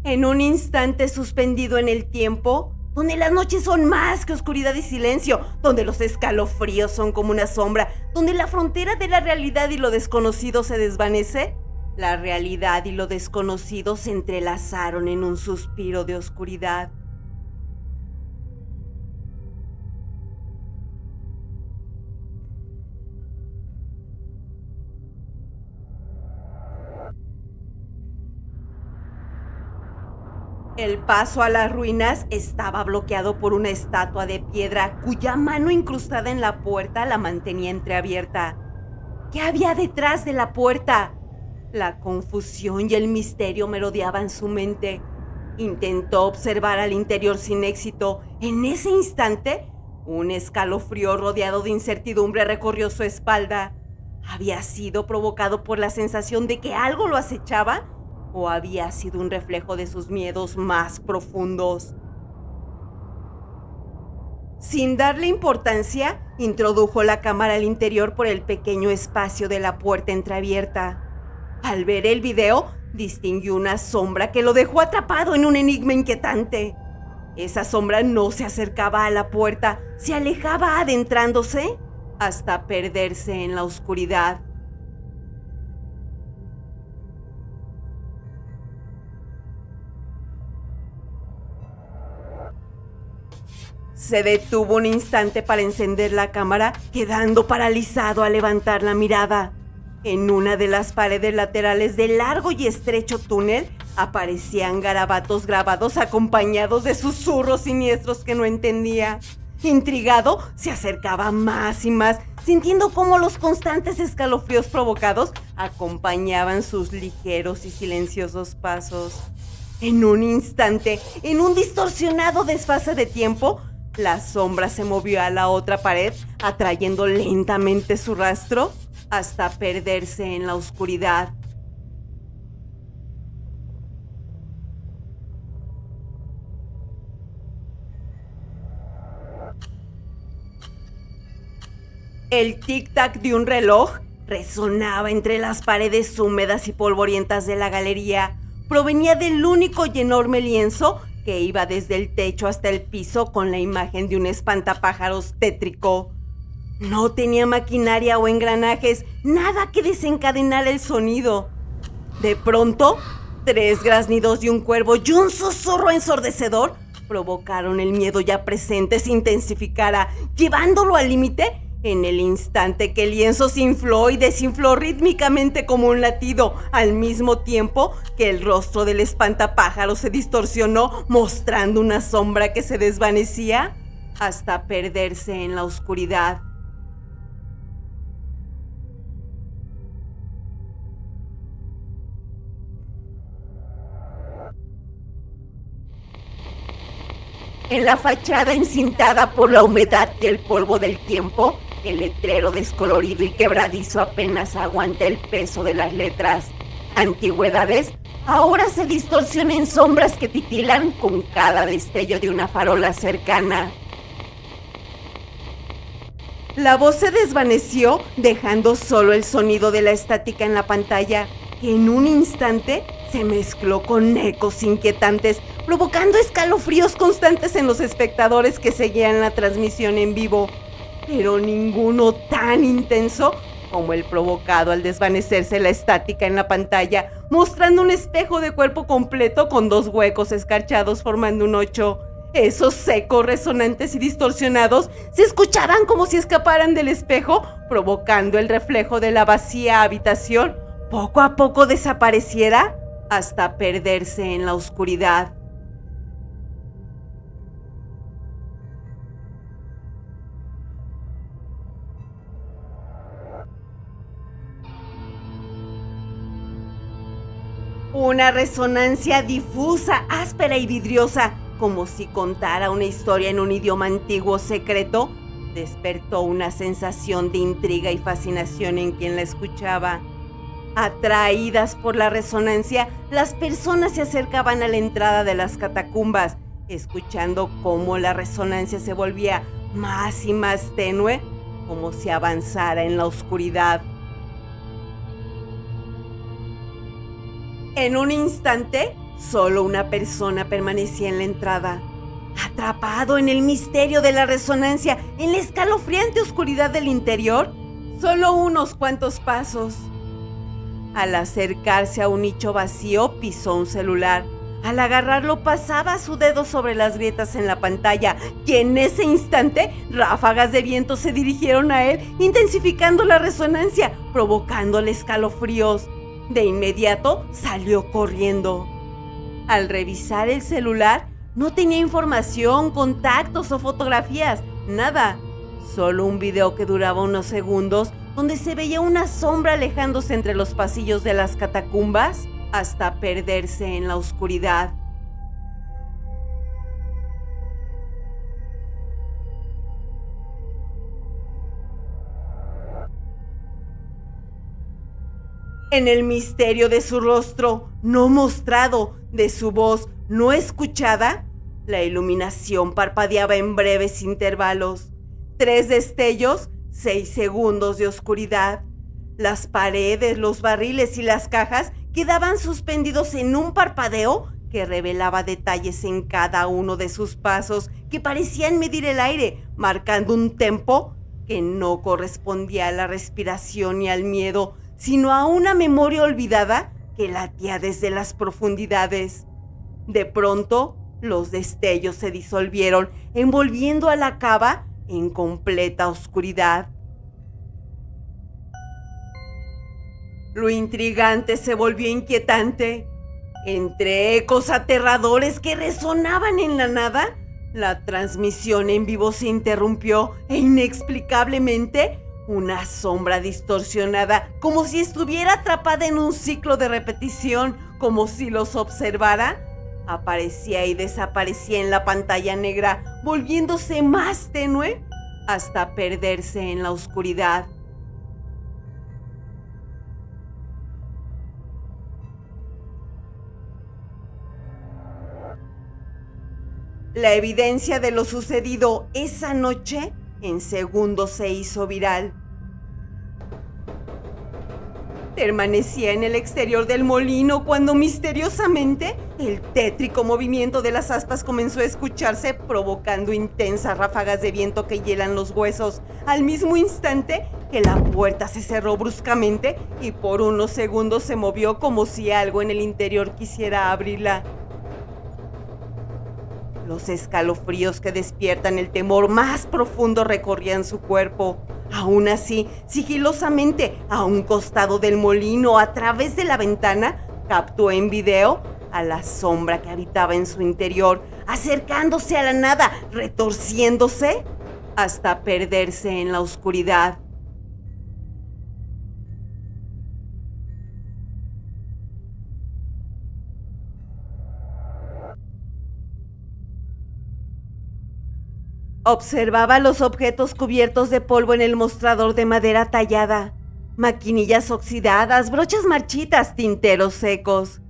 En un instante suspendido en el tiempo, donde las noches son más que oscuridad y silencio, donde los escalofríos son como una sombra, donde la frontera de la realidad y lo desconocido se desvanece, la realidad y lo desconocido se entrelazaron en un suspiro de oscuridad. El paso a las ruinas estaba bloqueado por una estatua de piedra cuya mano incrustada en la puerta la mantenía entreabierta. ¿Qué había detrás de la puerta? La confusión y el misterio merodeaban su mente. Intentó observar al interior sin éxito. En ese instante, un escalofrío rodeado de incertidumbre recorrió su espalda. ¿Había sido provocado por la sensación de que algo lo acechaba? ¿O había sido un reflejo de sus miedos más profundos? Sin darle importancia, introdujo la cámara al interior por el pequeño espacio de la puerta entreabierta. Al ver el video, distinguió una sombra que lo dejó atrapado en un enigma inquietante. Esa sombra no se acercaba a la puerta, se alejaba adentrándose hasta perderse en la oscuridad. Se detuvo un instante para encender la cámara, quedando paralizado al levantar la mirada. En una de las paredes laterales del largo y estrecho túnel aparecían garabatos grabados acompañados de susurros siniestros que no entendía. Intrigado, se acercaba más y más, sintiendo cómo los constantes escalofríos provocados acompañaban sus ligeros y silenciosos pasos. En un instante, en un distorsionado desfase de tiempo, la sombra se movió a la otra pared, atrayendo lentamente su rastro hasta perderse en la oscuridad. El tic-tac de un reloj resonaba entre las paredes húmedas y polvorientas de la galería. Provenía del único y enorme lienzo que iba desde el techo hasta el piso con la imagen de un espantapájaros tétrico. No tenía maquinaria o engranajes, nada que desencadenara el sonido. De pronto, 3 graznidos de un cuervo y un susurro ensordecedor provocaron el miedo ya presente se intensificara, llevándolo al límite en el instante que el lienzo se infló y desinfló rítmicamente como un latido, al mismo tiempo que el rostro del espantapájaro se distorsionó, mostrando una sombra que se desvanecía hasta perderse en la oscuridad. En la fachada encintada por la humedad y el polvo del tiempo, el letrero descolorido y quebradizo apenas aguanta el peso de las letras. Antigüedades ahora se distorsiona en sombras que titilan con cada destello de una farola cercana. La voz se desvaneció, dejando solo el sonido de la estática en la pantalla, que en un instante se mezcló con ecos inquietantes, provocando escalofríos constantes en los espectadores que seguían la transmisión en vivo, pero ninguno tan intenso como el provocado al desvanecerse la estática en la pantalla, mostrando un espejo de cuerpo completo con 2 huecos escarchados formando un 8. Esos ecos resonantes y distorsionados se escuchaban como si escaparan del espejo, provocando el reflejo de la vacía habitación poco a poco desapareciera hasta perderse en la oscuridad. Una resonancia difusa, áspera y vidriosa, como si contara una historia en un idioma antiguo secreto, despertó una sensación de intriga y fascinación en quien la escuchaba. Atraídas por la resonancia, las personas se acercaban a la entrada de las catacumbas, escuchando cómo la resonancia se volvía más y más tenue, como si avanzara en la oscuridad. En un instante, Solo una persona permanecía en la entrada, atrapado en el misterio de la resonancia, en la escalofriante oscuridad del interior, solo unos cuantos pasos. Al acercarse a un nicho vacío, pisó un celular. Al agarrarlo, pasaba su dedo sobre las grietas en la pantalla y en ese instante, ráfagas de viento se dirigieron a él, intensificando la resonancia, provocándole escalofríos. De inmediato, salió corriendo. Al revisar el celular, no tenía información, contactos o fotografías, nada. Solo un video que duraba unos segundos, donde se veía una sombra alejándose entre los pasillos de las catacumbas hasta perderse en la oscuridad. En el misterio de su rostro no mostrado, de su voz no escuchada, la iluminación parpadeaba en breves intervalos. 3 destellos, 6 segundos de oscuridad. Las paredes, los barriles y las cajas quedaban suspendidos en un parpadeo que revelaba detalles en cada uno de sus pasos que parecían medir el aire, marcando un tempo que no correspondía a la respiración ni al miedo, sino a una memoria olvidada que latía desde las profundidades. De pronto, los destellos se disolvieron, envolviendo a la cava en completa oscuridad. Lo intrigante se volvió inquietante. Entre ecos aterradores que resonaban en la nada, la transmisión en vivo se interrumpió e inexplicablemente una sombra distorsionada, como si estuviera atrapada en un ciclo de repetición, como si los observara, aparecía y desaparecía en la pantalla negra, volviéndose más tenue hasta perderse en la oscuridad. La evidencia de lo sucedido esa noche en segundos se hizo viral. Permanecía en el exterior del molino cuando misteriosamente el tétrico movimiento de las aspas comenzó a escucharse, provocando intensas ráfagas de viento que hielan los huesos, al mismo instante que la puerta se cerró bruscamente y por unos segundos se movió como si algo en el interior quisiera abrirla. Los escalofríos que despiertan el temor más profundo recorrían su cuerpo. Aún así, sigilosamente, a un costado del molino, a través de la ventana, captó en video a la sombra que habitaba en su interior, acercándose a la nada, retorciéndose hasta perderse en la oscuridad. Observaba los objetos cubiertos de polvo en el mostrador de madera tallada, maquinillas oxidadas, brochas marchitas, tinteros secos.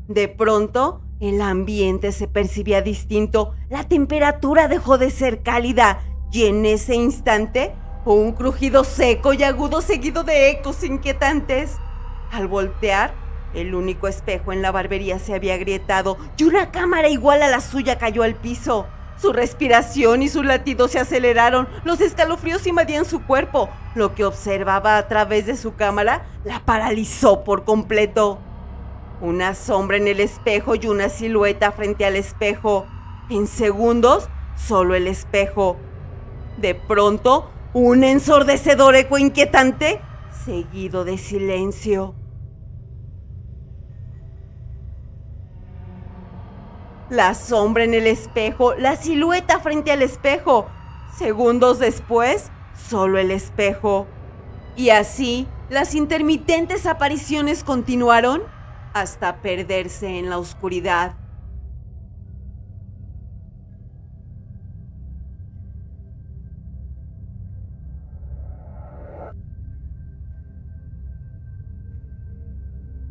De pronto, el ambiente se percibía distinto, la temperatura dejó de ser cálida y en ese instante, un crujido seco y agudo seguido de ecos inquietantes. Al voltear, el único espejo en la barbería se había agrietado y una cámara igual a la suya cayó al piso. Su respiración y sus latidos se aceleraron, los escalofríos invadían su cuerpo. Lo que observaba a través de su cámara la paralizó por completo. Una sombra en el espejo y una silueta frente al espejo. En segundos, solo el espejo. De pronto, un ensordecedor eco inquietante, seguido de silencio. La sombra en el espejo, la silueta frente al espejo. Segundos después, solo el espejo. Y así, las intermitentes apariciones continuaron hasta perderse en la oscuridad.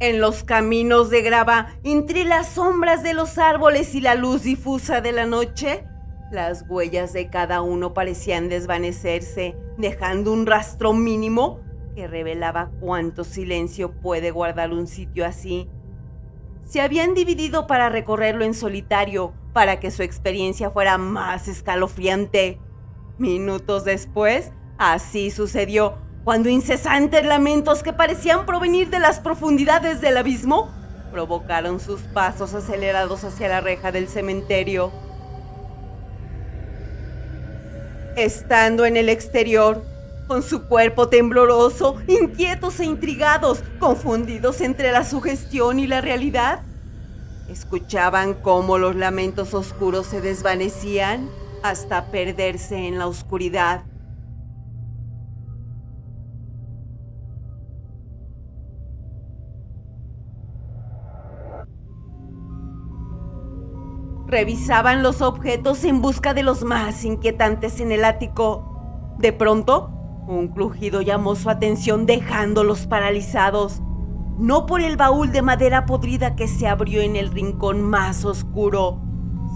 En los caminos de grava, entre las sombras de los árboles y la luz difusa de la noche, las huellas de cada uno parecían desvanecerse, dejando un rastro mínimo que revelaba cuánto silencio puede guardar un sitio así. Se habían dividido para recorrerlo en solitario, para que su experiencia fuera más escalofriante. Minutos después, así sucedió, cuando incesantes lamentos que parecían provenir de las profundidades del abismo provocaron sus pasos acelerados hacia la reja del cementerio. Estando en el exterior, con su cuerpo tembloroso, inquietos e intrigados, confundidos entre la sugestión y la realidad, escuchaban cómo los lamentos oscuros se desvanecían hasta perderse en la oscuridad. Revisaban los objetos en busca de los más inquietantes en el ático. De pronto, un crujido llamó su atención dejándolos paralizados. No por el baúl de madera podrida que se abrió en el rincón más oscuro,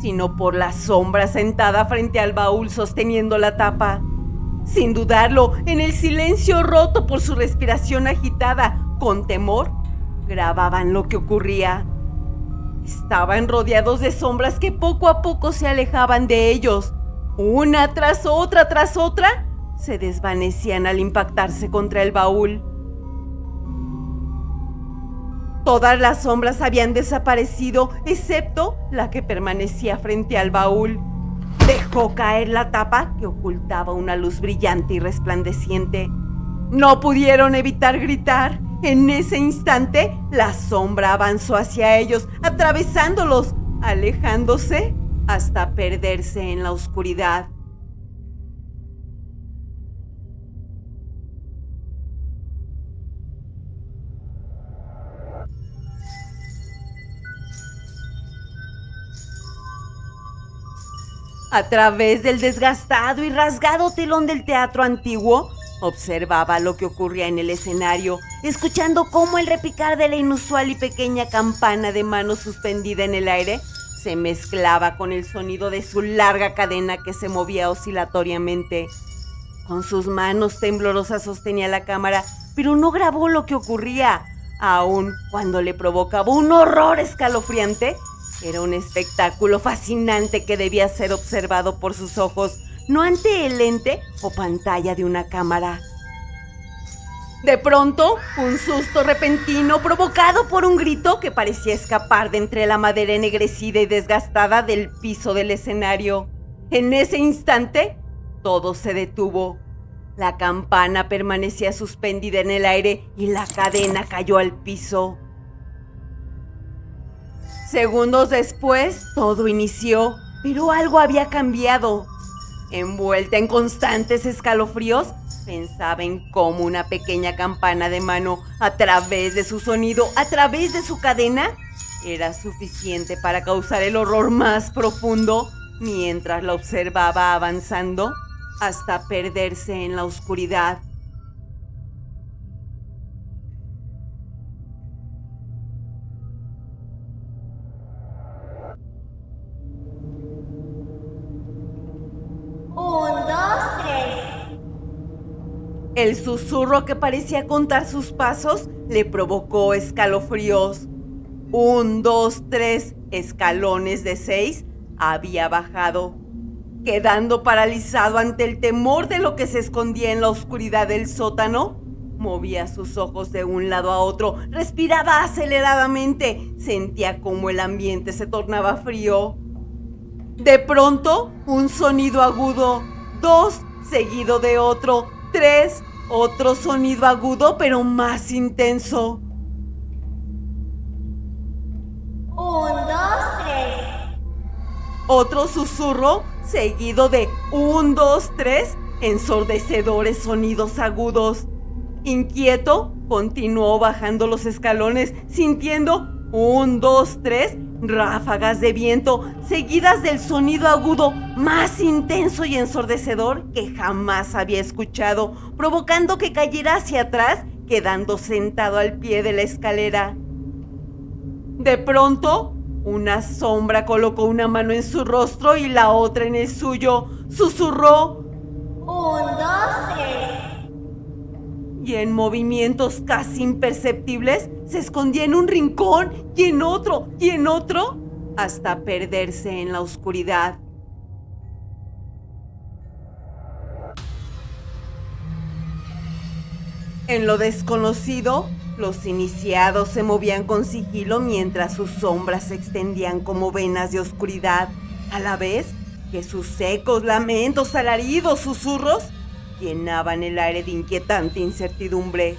sino por la sombra sentada frente al baúl sosteniendo la tapa. Sin dudarlo, en el silencio roto por su respiración agitada, con temor, grababan lo que ocurría. Estaban rodeados de sombras que poco a poco se alejaban de ellos. Una tras otra, se desvanecían al impactarse contra el baúl. Todas las sombras habían desaparecido, excepto la que permanecía frente al baúl. Dejó caer la tapa que ocultaba una luz brillante y resplandeciente. No pudieron evitar gritar. En ese instante, la sombra avanzó hacia ellos, atravesándolos, alejándose hasta perderse en la oscuridad. A través del desgastado y rasgado telón del teatro antiguo, observaba lo que ocurría en el escenario, escuchando cómo el repicar de la inusual y pequeña campana de mano suspendida en el aire se mezclaba con el sonido de su larga cadena que se movía oscilatoriamente. Con sus manos temblorosas sostenía la cámara, pero no grabó lo que ocurría, aun cuando le provocaba un horror escalofriante. Era un espectáculo fascinante que debía ser observado por sus ojos, no ante el lente o pantalla de una cámara. De pronto, un susto repentino provocado por un grito que parecía escapar de entre la madera ennegrecida y desgastada del piso del escenario. En ese instante, todo se detuvo. La campana permanecía suspendida en el aire y la cadena cayó al piso. Segundos después, todo inició, pero algo había cambiado. Envuelta en constantes escalofríos, pensaba en cómo una pequeña campana de mano, a través de su sonido, a través de su cadena, era suficiente para causar el horror más profundo, mientras la observaba avanzando hasta perderse en la oscuridad. El susurro que parecía contar sus pasos le provocó escalofríos. 1, 2, 3 escalones de 6 había bajado, quedando paralizado ante el temor de lo que se escondía en la oscuridad del sótano. Movía sus ojos de un lado a otro, respiraba aceleradamente, sentía cómo el ambiente se tornaba frío. De pronto, un sonido agudo, 2, seguido de otro, 3, otro sonido agudo pero más intenso. 1, 2, 3. Otro susurro seguido de 1, 2, 3, ensordecedores sonidos agudos. Inquieto, continuó bajando los escalones, sintiendo 1, 2, 3 ráfagas de viento, seguidas del sonido agudo más intenso y ensordecedor que jamás había escuchado, provocando que cayera hacia atrás, quedando sentado al pie de la escalera. De pronto, una sombra colocó una mano en su rostro y la otra en el suyo. Susurró: 1, 2, 3. y en movimientos casi imperceptibles se escondía en un rincón y en otro y en otro, hasta perderse en la oscuridad. En lo desconocido, los iniciados se movían con sigilo mientras sus sombras se extendían como venas de oscuridad, a la vez que sus ecos, lamentos, alaridos, susurros llenaban el aire de inquietante incertidumbre.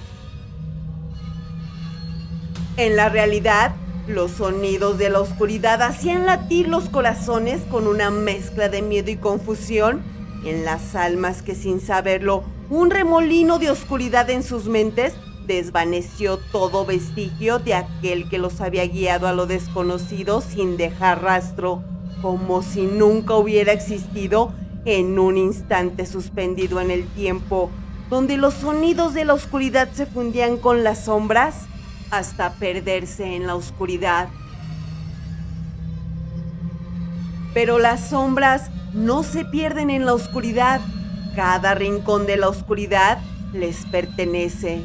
En la realidad, los sonidos de la oscuridad hacían latir los corazones con una mezcla de miedo y confusión en las almas que, sin saberlo, un remolino de oscuridad en sus mentes desvaneció todo vestigio de aquel que los había guiado a lo desconocido sin dejar rastro, como si nunca hubiera existido, en un instante suspendido en el tiempo, donde los sonidos de la oscuridad se fundían con las sombras hasta perderse en la oscuridad. Pero las sombras no se pierden en la oscuridad. Cada rincón de la oscuridad les pertenece.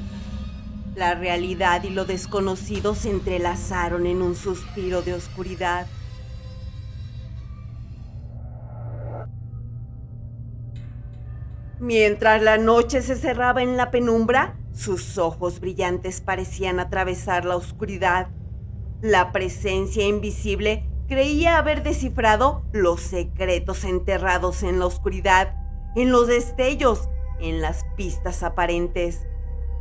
La realidad y lo desconocido se entrelazaron en un suspiro de oscuridad. Mientras la noche se cerraba en la penumbra, sus ojos brillantes parecían atravesar la oscuridad. La presencia invisible creía haber descifrado los secretos enterrados en la oscuridad, en los destellos, en las pistas aparentes.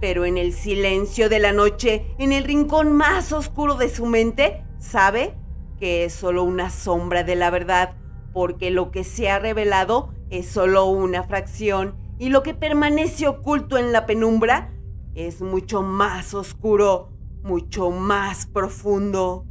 Pero en el silencio de la noche, en el rincón más oscuro de su mente, sabe que es solo una sombra de la verdad, porque lo que se ha revelado es solo una fracción y lo que permanece oculto en la penumbra es mucho más oscuro, mucho más profundo.